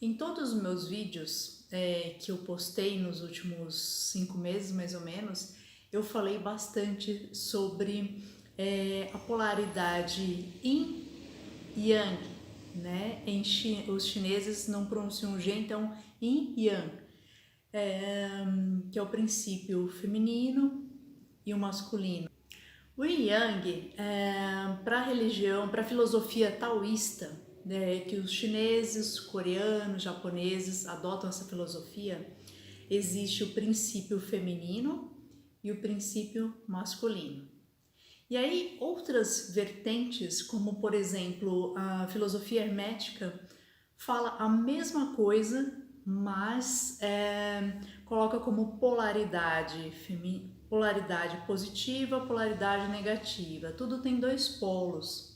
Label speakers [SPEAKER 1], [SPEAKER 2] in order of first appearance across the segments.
[SPEAKER 1] Em todos os meus vídeos que eu postei nos últimos 5 meses, mais ou menos, eu falei bastante sobre a polaridade Yin e Yang, né? Os chineses não pronunciam G, então Yin e Yang, que é o princípio feminino e o masculino. O Yin Yang, para a religião, para a filosofia taoísta, né, que os chineses, coreanos, japoneses adotam essa filosofia, existe o princípio feminino e o princípio masculino. E aí outras vertentes, como por exemplo a filosofia hermética, fala a mesma coisa, mas coloca como polaridade positiva, polaridade negativa. Tudo tem dois polos.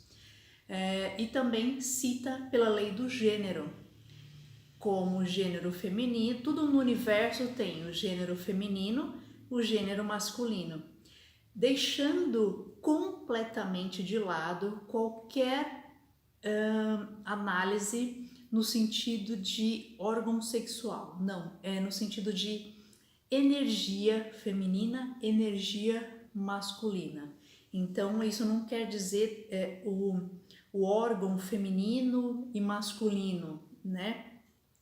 [SPEAKER 1] E também cita pela lei do gênero, como o gênero feminino. Tudo no universo tem o gênero feminino, o gênero masculino, deixando completamente de lado qualquer análise no sentido de órgão sexual. Não, é no sentido de energia feminina, energia masculina. Então isso não quer dizer o órgão feminino e masculino, né?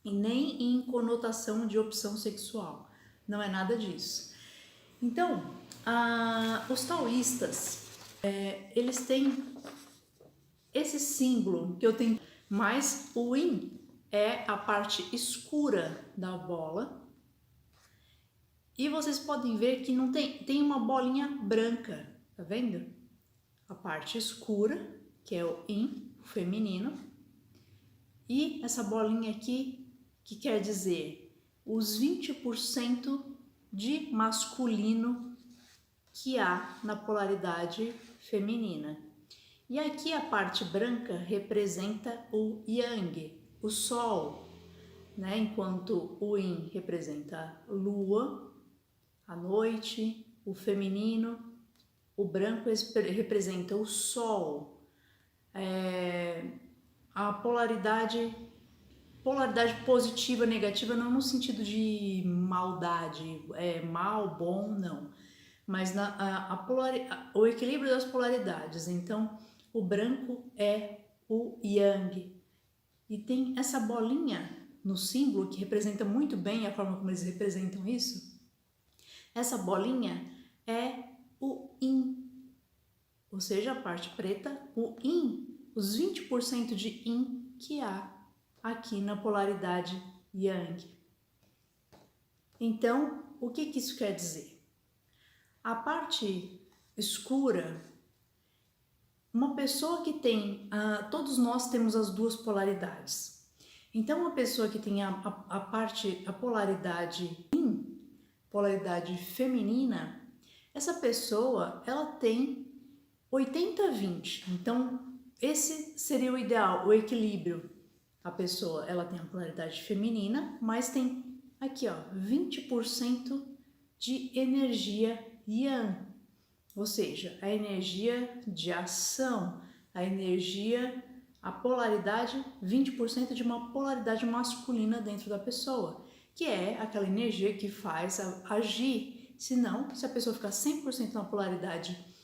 [SPEAKER 1] E nem em conotação de opção sexual. Não é nada disso. Então, os taoístas, eles têm esse símbolo que eu tenho, mas o Yin é a parte escura da bola. E vocês podem ver que não tem uma bolinha branca, tá vendo? A parte escura, que é o Yin, o feminino, e essa bolinha aqui, que quer dizer os 20% de masculino que há na polaridade feminina. E aqui a parte branca representa o Yang, o Sol, né? Enquanto o Yin representa a Lua, a noite, o feminino, o branco representa o Sol. A polaridade positiva, negativa, não no sentido de maldade, mal, bom, não, mas o equilíbrio das polaridades. Então, o branco é o Yang, e tem essa bolinha no símbolo que representa muito bem a forma como eles representam isso. Essa bolinha é o Yin, ou seja, a parte preta, o Yin, os 20% de Yin que há aqui na polaridade Yang. Então, o que isso quer dizer? A parte escura, uma pessoa que tem, todos nós temos as duas polaridades. Então, uma pessoa que tem a polaridade Yin, polaridade feminina, essa pessoa, ela tem 80-20. Então, esse seria o ideal, o equilíbrio. A pessoa, ela tem a polaridade feminina, mas tem aqui, ó, 20% de energia Yang, ou seja, a energia de ação, a polaridade, 20% de uma polaridade masculina dentro da pessoa, que é aquela energia que faz agir. Senão, se a pessoa ficar 100% na polaridade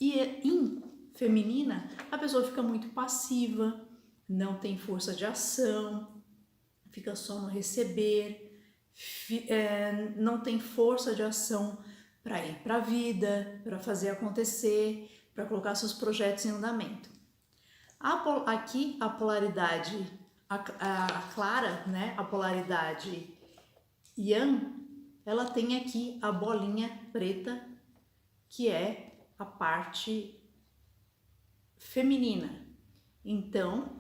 [SPEAKER 1] Yin feminina, a pessoa fica muito passiva, não tem força de ação, fica só no receber, não tem força de ação para ir para a vida, para fazer acontecer, para colocar seus projetos em andamento. Aqui a polaridade clara, né, a polaridade Yang, ela tem aqui a bolinha preta, que é a parte feminina. Então,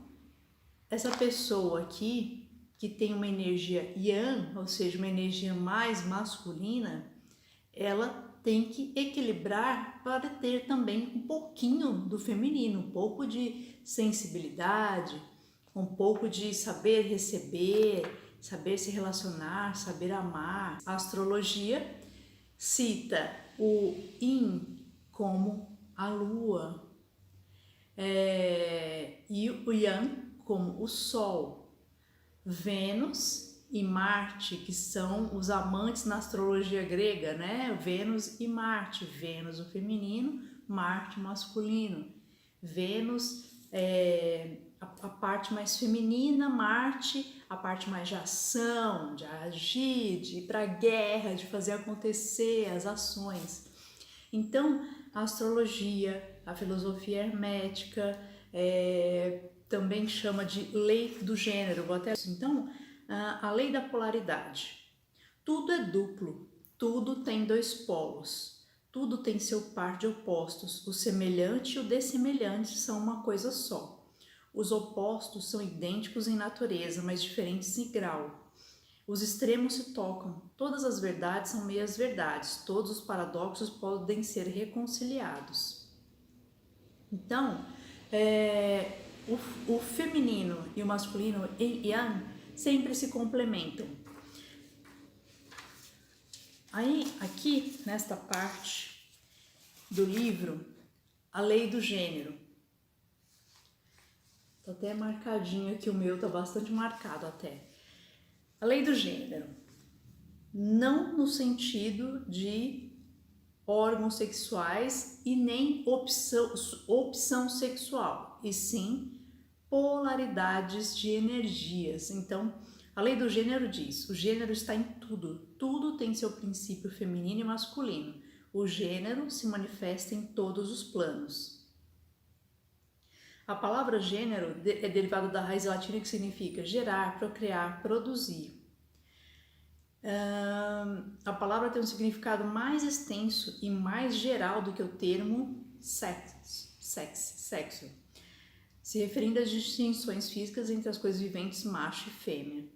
[SPEAKER 1] essa pessoa aqui, que tem uma energia Yang, ou seja, uma energia mais masculina, ela tem que equilibrar para ter também um pouquinho do feminino, um pouco de sensibilidade, um pouco de saber receber, saber se relacionar, saber amar. A astrologia cita o Yin como a lua, e o Yang como o sol. Vênus e Marte, que são os amantes na astrologia grega, né? Vênus e Marte, Vênus o feminino, Marte o masculino. Vênus é a parte mais feminina, Marte a parte mais de ação, de agir, de ir para a guerra, de fazer acontecer as ações. Então, a astrologia, a filosofia hermética, também chama de lei do gênero. Então, a lei da polaridade. Tudo é duplo, tudo tem dois polos, tudo tem seu par de opostos. O semelhante e o dessemelhante são uma coisa só. Os opostos são idênticos em natureza, mas diferentes em grau. Os extremos se tocam, todas as verdades são meias verdades, todos os paradoxos podem ser reconciliados. Então, o feminino e o masculino em Yang sempre se complementam. Aí, aqui, nesta parte do livro, a lei do gênero. Tá até marcadinho aqui, o meu tá bastante marcado até. A lei do gênero, não no sentido de órgãos sexuais e nem opção sexual, e sim polaridades de energias. Então, a lei do gênero diz, o gênero está em tudo, tudo tem seu princípio feminino e masculino. O gênero se manifesta em todos os planos. A palavra gênero é derivada da raiz latina que significa gerar, procriar, produzir. A palavra tem um significado mais extenso e mais geral do que o termo sexo, se referindo às distinções físicas entre as coisas viventes macho e fêmea.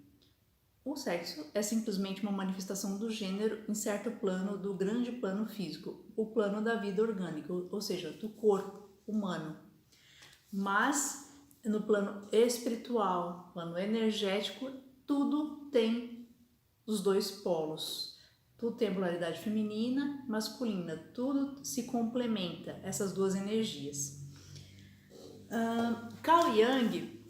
[SPEAKER 1] O sexo é simplesmente uma manifestação do gênero em certo plano do grande plano físico, o plano da vida orgânica, ou seja, do corpo humano. Mas no plano espiritual, plano energético, tudo tem os dois polos. Tudo tem a polaridade feminina, masculina, tudo se complementa, essas duas energias. Carl Jung,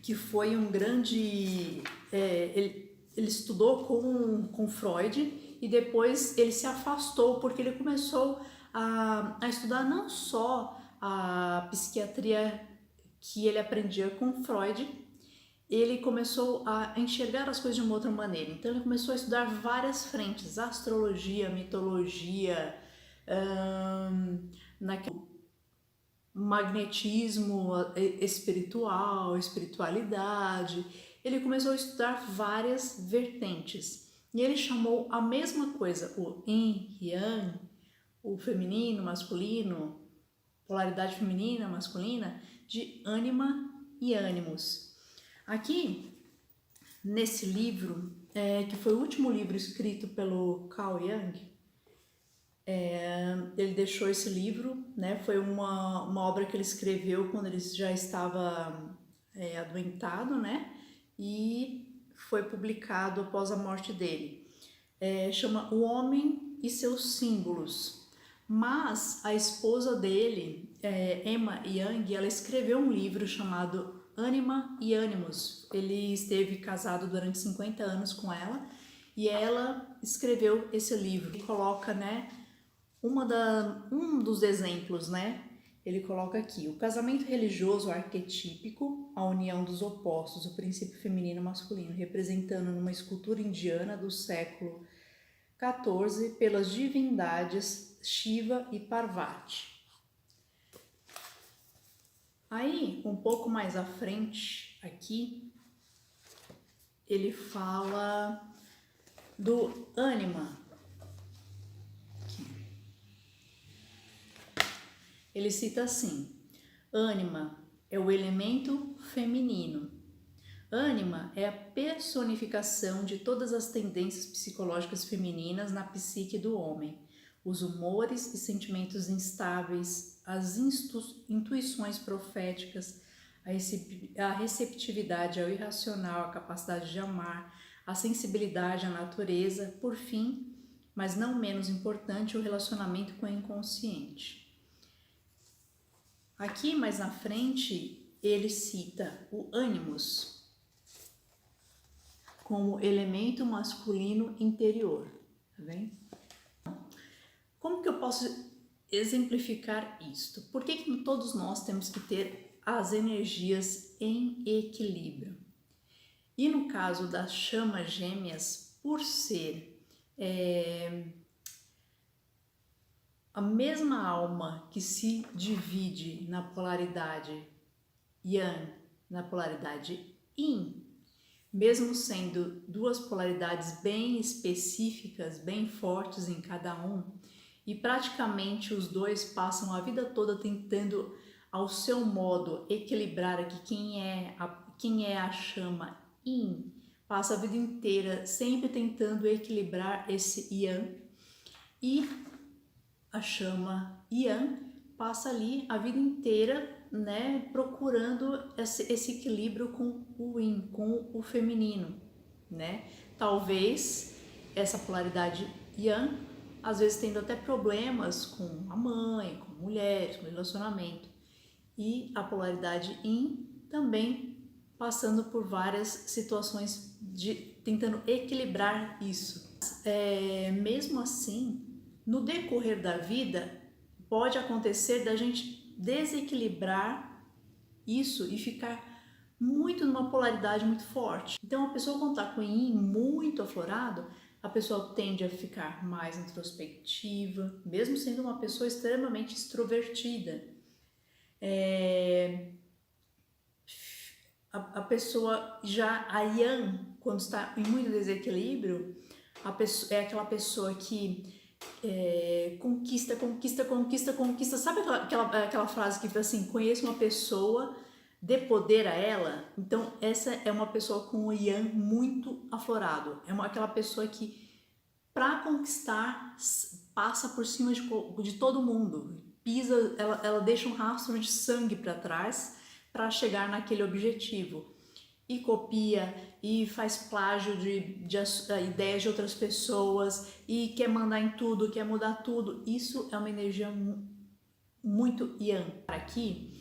[SPEAKER 1] que foi um grande... ele estudou com Freud e depois ele se afastou porque ele começou a estudar não só a psiquiatria que ele aprendia com Freud, ele começou a enxergar as coisas de uma outra maneira. Então ele começou a estudar várias frentes, astrologia, mitologia, magnetismo espiritual, espiritualidade. Ele começou a estudar várias vertentes e ele chamou a mesma coisa, o Yin, Yang, o feminino, masculino, polaridade feminina, masculina, de ânima e ânimos. Aqui, nesse livro, que foi o último livro escrito pelo Carl Jung, ele deixou esse livro, né? Foi uma obra que ele escreveu quando ele já estava adoentado, né? E foi publicado após a morte dele. Chama O Homem e Seus Símbolos. Mas a esposa dele, Emma Young, ela escreveu um livro chamado Ânima e Ânimos. Ele esteve casado durante 50 anos com ela e ela escreveu esse livro. Ele coloca, né, um dos exemplos, né? Ele coloca aqui, o casamento religioso arquetípico, a união dos opostos, o princípio feminino e masculino, representando numa escultura indiana do século XIV pelas divindades Shiva e Parvati. Aí, um pouco mais à frente, aqui, ele fala do ânima. Ele cita assim, ânima é o elemento feminino. Ânima é a personificação de todas as tendências psicológicas femininas na psique do homem, os humores e sentimentos instáveis, as intuições proféticas, a receptividade ao irracional, a capacidade de amar, a sensibilidade à natureza, por fim, mas não menos importante, o relacionamento com o inconsciente. Aqui mais na frente ele cita o ânimos. como elemento masculino interior, tá bem? Como que eu posso exemplificar isto? Por que todos nós temos que ter as energias em equilíbrio? E no caso das chamas gêmeas, por ser a mesma alma que se divide na polaridade Yang, na polaridade Yin, mesmo sendo duas polaridades bem específicas, bem fortes em cada um, e praticamente os dois passam a vida toda tentando, ao seu modo, equilibrar aqui quem é a chama Yin, passa a vida inteira sempre tentando equilibrar esse Yang, e a chama Yang passa ali a vida inteira, né, procurando esse equilíbrio com o Yin, com o feminino, né? Talvez essa polaridade Yang, às vezes tendo até problemas com a mãe, com mulheres, com relacionamento, e a polaridade Yin também passando por várias situações de tentando equilibrar isso. Mesmo assim, no decorrer da vida, pode acontecer da gente desequilibrar isso e ficar muito numa polaridade muito forte. Então, a pessoa quando está com o Yin muito aflorado, a pessoa tende a ficar mais introspectiva, mesmo sendo uma pessoa extremamente extrovertida. A pessoa já, a Yang, quando está em muito desequilíbrio, é aquela pessoa que conquista. Sabe aquela frase que diz assim, conheço uma pessoa, dê poder a ela? Então essa é uma pessoa com o Yang muito aflorado, aquela pessoa que para conquistar passa por cima de todo mundo, pisa, ela deixa um rastro de sangue para trás para chegar naquele objetivo, e copia e faz plágio de ideias de outras pessoas e quer mandar em tudo, quer mudar tudo. Isso é uma energia muito Yang. Aqui,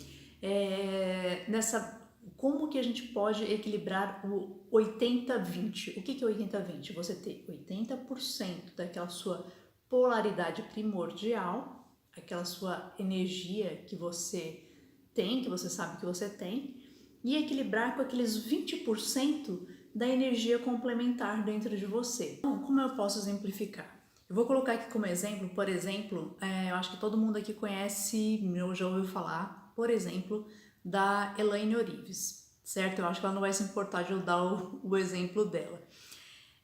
[SPEAKER 1] como que a gente pode equilibrar o 80-20? O que é 80-20? Você ter 80% daquela sua polaridade primordial, aquela sua energia que você tem, que você sabe que você tem, e equilibrar com aqueles 20% da energia complementar dentro de você. Então, como eu posso exemplificar? Eu vou colocar aqui como exemplo, por exemplo, eu acho que todo mundo aqui conhece, ou já ouviu falar, por exemplo, da Elaine Orives, certo? Eu acho que ela não vai se importar de eu dar o exemplo dela.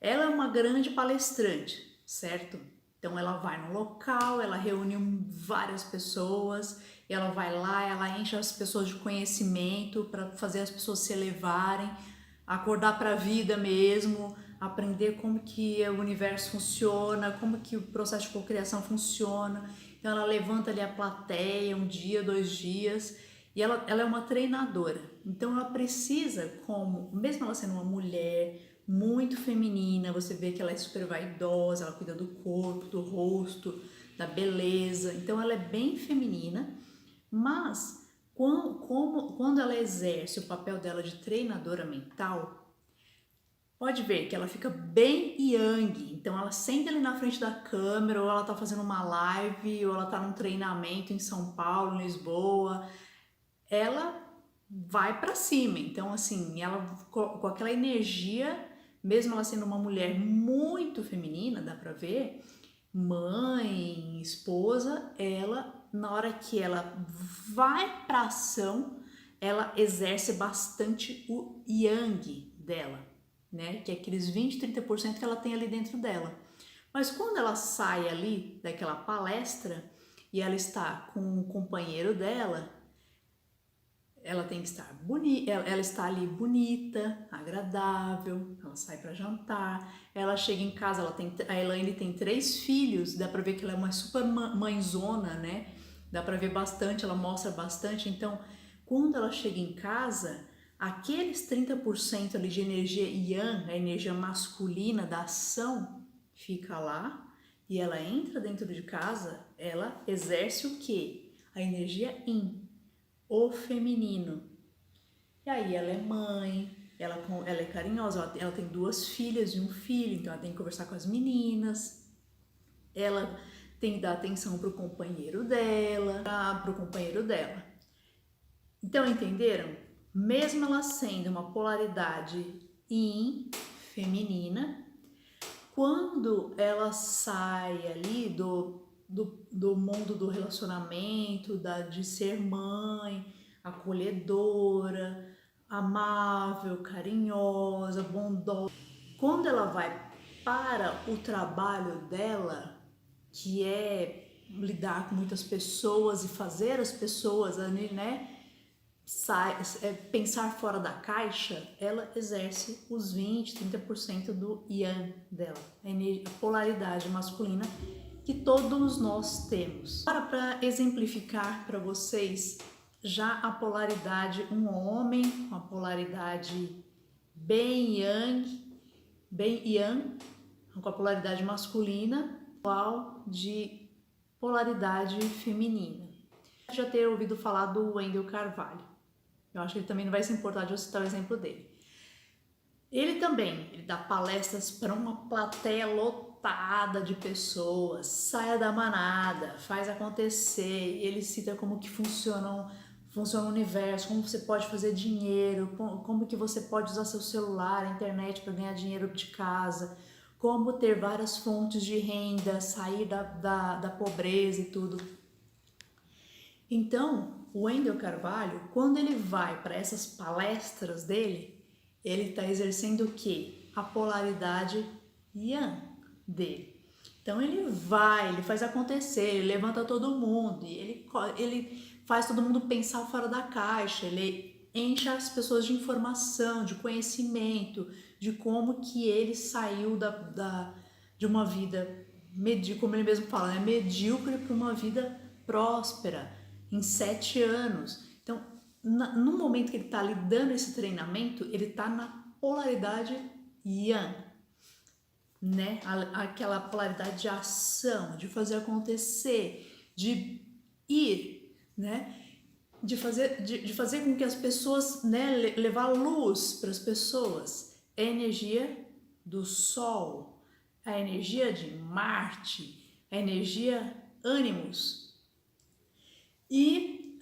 [SPEAKER 1] Ela é uma grande palestrante, certo? Então ela vai no local, ela reúne várias pessoas, ela vai lá, ela enche as pessoas de conhecimento para fazer as pessoas se elevarem, acordar para a vida mesmo, aprender como que o universo funciona, como que o processo de cocriação funciona. Então ela levanta ali a plateia um dia, 2 dias, e ela é uma treinadora. Então ela precisa, mesmo ela sendo uma mulher muito feminina, você vê que ela é super vaidosa, ela cuida do corpo, do rosto, da beleza, então ela é bem feminina, mas quando ela exerce o papel dela de treinadora mental, pode ver que ela fica bem Yang, então ela senta ali na frente da câmera, ou ela tá fazendo uma live, ou ela tá num treinamento em São Paulo, em Lisboa, ela vai para cima. Então assim, ela com aquela energia, mesmo ela sendo uma mulher muito feminina, dá para ver, mãe, esposa, ela, na hora que ela vai para ação, ela exerce bastante o Yang dela, né? Que é aqueles 20-30% que ela tem ali dentro dela. Mas quando ela sai ali daquela palestra e ela está com o companheiro dela, ela tem que estar bonita, ela está ali bonita, agradável, ela sai para jantar, ela chega em casa, a Elaine tem 3 filhos, dá para ver que ela é uma super mãezona, né? Dá para ver bastante, ela mostra bastante. Então, quando ela chega em casa, aqueles 30% ali de energia Yang, a energia masculina da ação, fica lá, e ela entra dentro de casa, ela exerce o quê? A energia Yin, o feminino. E aí ela é mãe, ela é carinhosa, ela tem 2 filhas e um filho, então ela tem que conversar com as meninas, ela tem que dar atenção pro companheiro dela, Então, entenderam? Mesmo ela sendo uma polaridade yin, feminina, quando ela sai ali do mundo do relacionamento, de ser mãe, acolhedora, amável, carinhosa, bondosa, quando ela vai para o trabalho dela, que é lidar com muitas pessoas e fazer as pessoas, né, pensar fora da caixa, ela exerce os 20, 30% do yang dela, a polaridade masculina que todos nós temos. Agora, para exemplificar para vocês já a polaridade, um homem com a polaridade bem yang, com a polaridade masculina, igual de polaridade feminina. Já ter ouvido falar do Wendel Carvalho. Eu acho que ele também não vai se importar de eu citar o exemplo dele. Ele dá palestras para uma plateia lotada de pessoas, saia da manada, faz acontecer. Ele cita como que funciona o universo, como você pode fazer dinheiro, como que você pode usar seu celular, a internet para ganhar dinheiro de casa, como ter várias fontes de renda, sair da pobreza e tudo. Então, o Wendel Carvalho, quando ele vai para essas palestras dele, ele está exercendo o quê? A polaridade yang dele. Então ele faz acontecer, ele levanta todo mundo, e ele faz todo mundo pensar fora da caixa, ele enche as pessoas de informação, de conhecimento, de como que ele saiu de uma vida, como ele mesmo fala, né, medíocre para uma vida próspera, em 7 anos. Então, no momento que ele está ali dando esse treinamento, ele está na polaridade yang, né? Aquela polaridade de ação, de fazer acontecer, de ir, né? De fazer com que as pessoas, né? Levar luz para as pessoas. É a energia do Sol, a energia de Marte, a energia Ânimos. E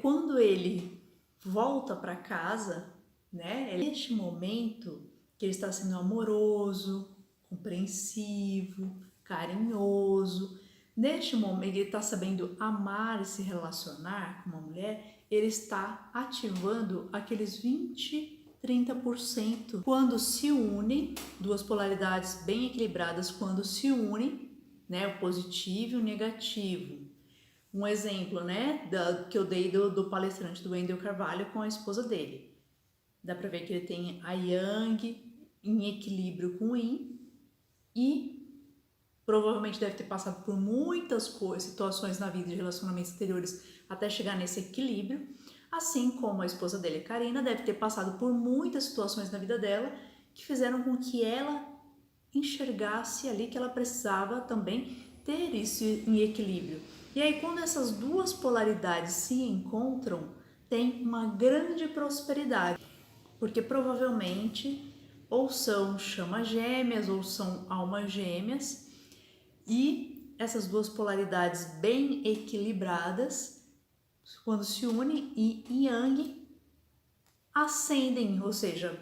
[SPEAKER 1] quando ele volta para casa, né, neste momento que ele está sendo amoroso, compreensivo, carinhoso, neste momento ele está sabendo amar e se relacionar com uma mulher, ele está ativando aqueles 20, 30%. Quando se unem, duas polaridades bem equilibradas, quando se unem, né, o positivo e o negativo. Um exemplo, né, que eu dei do palestrante do Wendel Carvalho com a esposa dele. Dá pra ver que ele tem a Yang em equilíbrio com o Yin e provavelmente deve ter passado por muitas situações na vida de relacionamentos anteriores até chegar nesse equilíbrio. Assim como a esposa dele, Karina, deve ter passado por muitas situações na vida dela que fizeram com que ela enxergasse ali que ela precisava também ter isso em equilíbrio. E aí, quando essas duas polaridades se encontram, tem uma grande prosperidade, porque provavelmente ou são chamas gêmeas ou são almas gêmeas, e essas duas polaridades bem equilibradas, quando se unem em Yang, ascendem, ou seja,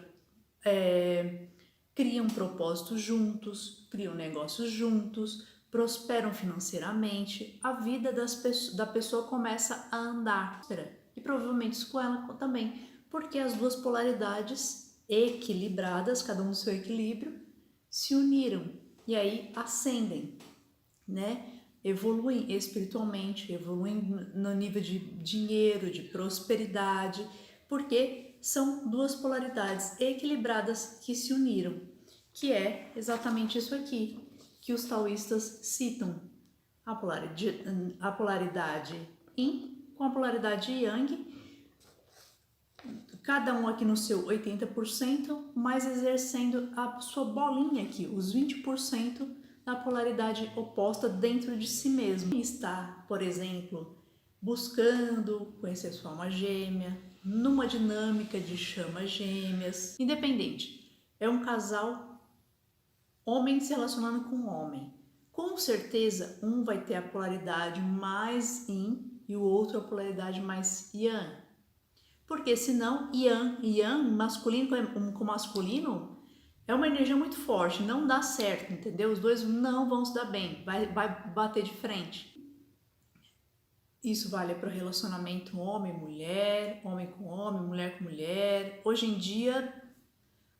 [SPEAKER 1] criam propósitos juntos, criam negócios juntos, prosperam financeiramente, a vida da pessoa começa a andar. E provavelmente isso com ela também, porque as duas polaridades equilibradas, cada um no seu equilíbrio, se uniram e aí ascendem, né? Evoluem espiritualmente, evoluem no nível de dinheiro, de prosperidade, porque são duas polaridades equilibradas que se uniram, que é exatamente isso aqui que os taoístas citam, a polaridade Yin com a polaridade Yang, cada um aqui no seu 80%, mas exercendo a sua bolinha aqui, os 20% da polaridade oposta dentro de si mesmo. Quem está, por exemplo, buscando conhecer sua alma gêmea, numa dinâmica de chamas gêmeas, independente. É um casal homem se relacionando com homem. Com certeza, um vai ter a polaridade mais yin e o outro a polaridade mais yang. Porque senão, yang, masculino com masculino, é uma energia muito forte, não dá certo, entendeu? Os dois não vão se dar bem, vai bater de frente. Isso vale para o relacionamento homem-mulher, homem com homem, mulher com mulher. Hoje em dia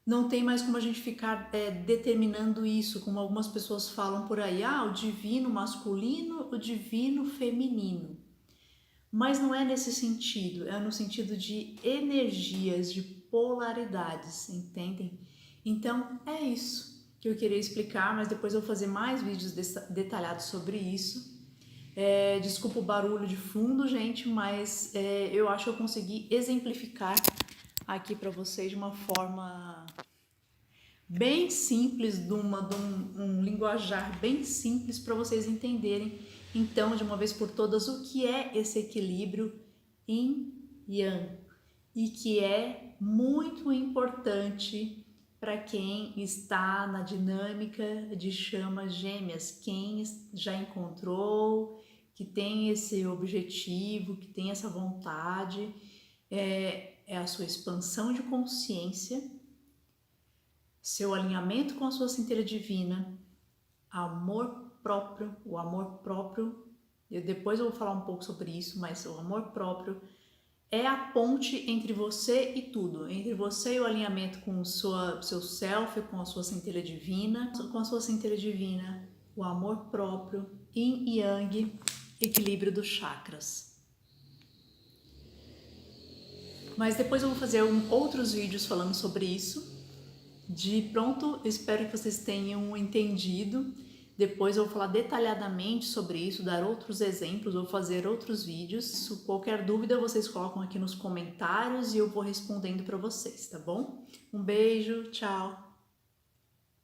[SPEAKER 1] não tem mais como a gente ficar determinando isso, como algumas pessoas falam por aí, o divino masculino, o divino feminino. Mas não é nesse sentido, é no sentido de energias, de polaridades, entendem? Então é isso que eu queria explicar, mas depois eu vou fazer mais vídeos detalhados sobre isso. Desculpa o barulho de fundo, gente, mas eu acho que eu consegui exemplificar aqui para vocês de uma forma bem simples, de um linguajar bem simples para vocês entenderem, então, de uma vez por todas, o que é esse equilíbrio yin yang e que é muito importante para quem está na dinâmica de chamas gêmeas, quem já encontrou, que tem esse objetivo, que tem essa vontade, é a sua expansão de consciência, seu alinhamento com a sua centelha divina, amor próprio, o amor próprio, depois eu vou falar um pouco sobre isso, mas o amor próprio é a ponte entre você e tudo, entre você e o alinhamento com o seu self, com a sua centelha divina, o amor próprio, yin e yang, equilíbrio dos chakras. Mas depois eu vou fazer outros vídeos falando sobre isso. De pronto, espero que vocês tenham entendido. Depois eu vou falar detalhadamente sobre isso, dar outros exemplos, vou fazer outros vídeos. Se qualquer dúvida, vocês colocam aqui nos comentários e eu vou respondendo para vocês, tá bom? Um beijo, tchau!